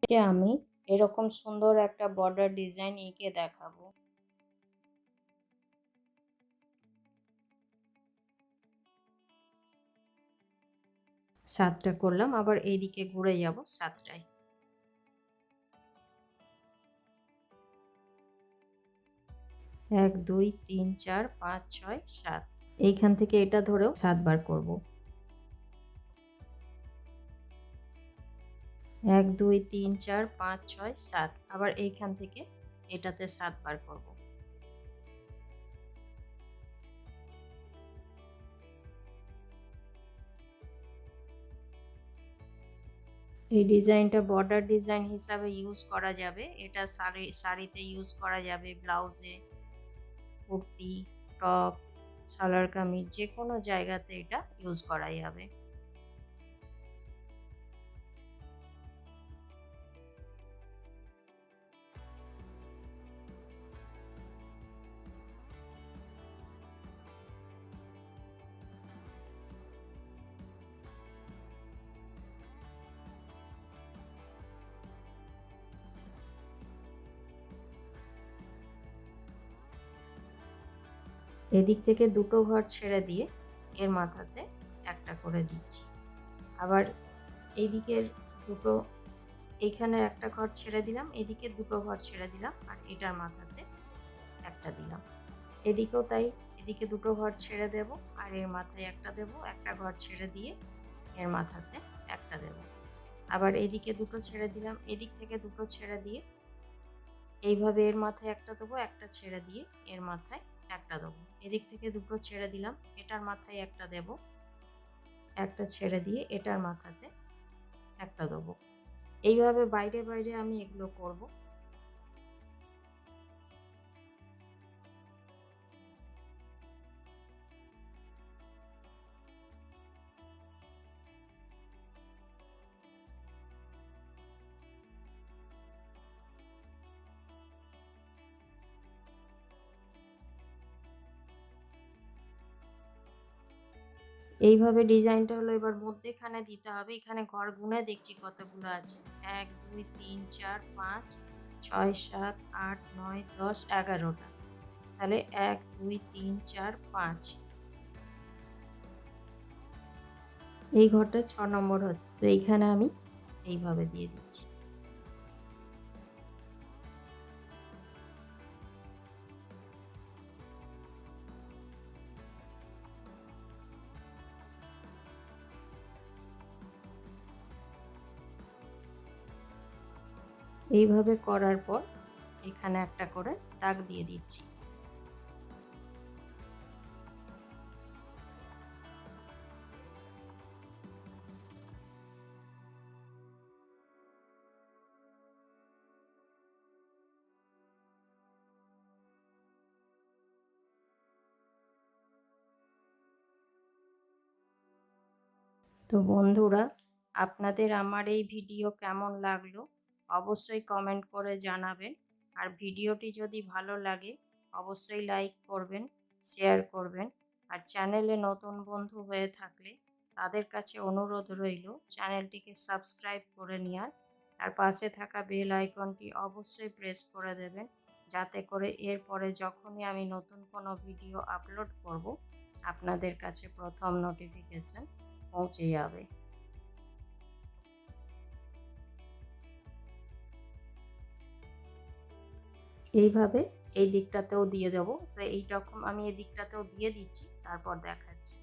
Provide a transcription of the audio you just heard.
আমি এরকম সুন্দর একটা বর্ডার ডিজাইন এঁকে দেখাবো। সাতটা করলাম, আবার এইদিকে ঘুরে যাব সাতটায়। এক দুই তিন চার পাঁচ ছয় সাত, এইখান থেকে এটা ধরেও 7 বার করব। 1 2 3 4 5 6 7, আবার এইখান থেকে এটাতে 7 বার করব। এই ডিজাইনটা বর্ডার ডিজাইন হিসাবে ইউজ করা যাবে। এটা শাড়িতে ইউজ করা যাবে, ব্লাউজে, কুর্তি, টপ, সালোয়ার কামিজ, যে কোনো জায়গাতে এটা ইউজ করা যাবে। এদিক থেকে দুটো ঘর ছেড়ে দিয়ে এর মাথাতে একটা করে দিচ্ছি। আবার এইদিকের দুটো, এইখানে একটা ঘর ছেড়ে দিলাম, এদিকে দুটো ঘর ছেড়ে দিলাম, আর এটার মাথাতে একটা দিলাম। এদিকেও তাই, এদিকে দুটো ঘর ছেড়ে দেব আর এর মাথায় একটা দেব, একটা ঘর ছেড়ে দিয়ে এর মাথাতে একটা দেব। আবার এদিকে দুটো ছেড়ে দিলাম, এদিক থেকে দুটো ছেড়ে দিয়ে এইভাবে এর মাথায় একটা দেবো, একটা ছেড়ে দিয়ে এর মাথায় একটা দেবো। এদিক থেকে দুটো ছেড়ে দিলাম, এটার মাথায় একটা দেব, একটা ছেড়ে দিয়ে এটার মাথাতে একটা দেবো। এইভাবে বাইরে বাইরে আমি এগুলো করব। এইভাবে ডিজাইনটা হলো, এবার মধ্যেখানে দিতে হবে। এখানে ঘর গুনে দেখছি কতগুলো আছে। 1 2 3 4 5 6 7 8 9 10 11টা। তাহলে 1 2 3 4 5, এই ঘরটা 6 নম্বর হচ্ছে। তো এইখানে আমি এইভাবে দিয়ে দিচ্ছি। এইভাবে করার পর এখানে একটা করে দাগ দিয়ে দিচ্ছি। তো বন্ধুরা, আপনাদের আমার এই ভিডিও কেমন লাগলো অবশ্যই কমেন্ট করে জানাবেন। আর ভিডিওটি যদি ভালো লাগে অবশ্যই লাইক করবেন, শেয়ার করবেন। আর চ্যানেলে নতুন বন্ধু হয়ে থাকলে তাদের কাছে অনুরোধ রইল চ্যানেলটিকে সাবস্ক্রাইব করে নেওয়ার। আর পাশে থাকা বেল আইকনটি অবশ্যই প্রেস করে দেবেন, যাতে করে এরপরে যখনই আমি নতুন কোনো ভিডিও আপলোড করব আপনাদের কাছে প্রথম নোটিফিকেশন পৌঁছে যাবে। এইভাবে এই দিকটাতেও দিয়ে দেবো। তো এইরকম আমি এই দিকটাতেও দিয়ে দিচ্ছি, তারপর দেখাচ্ছি।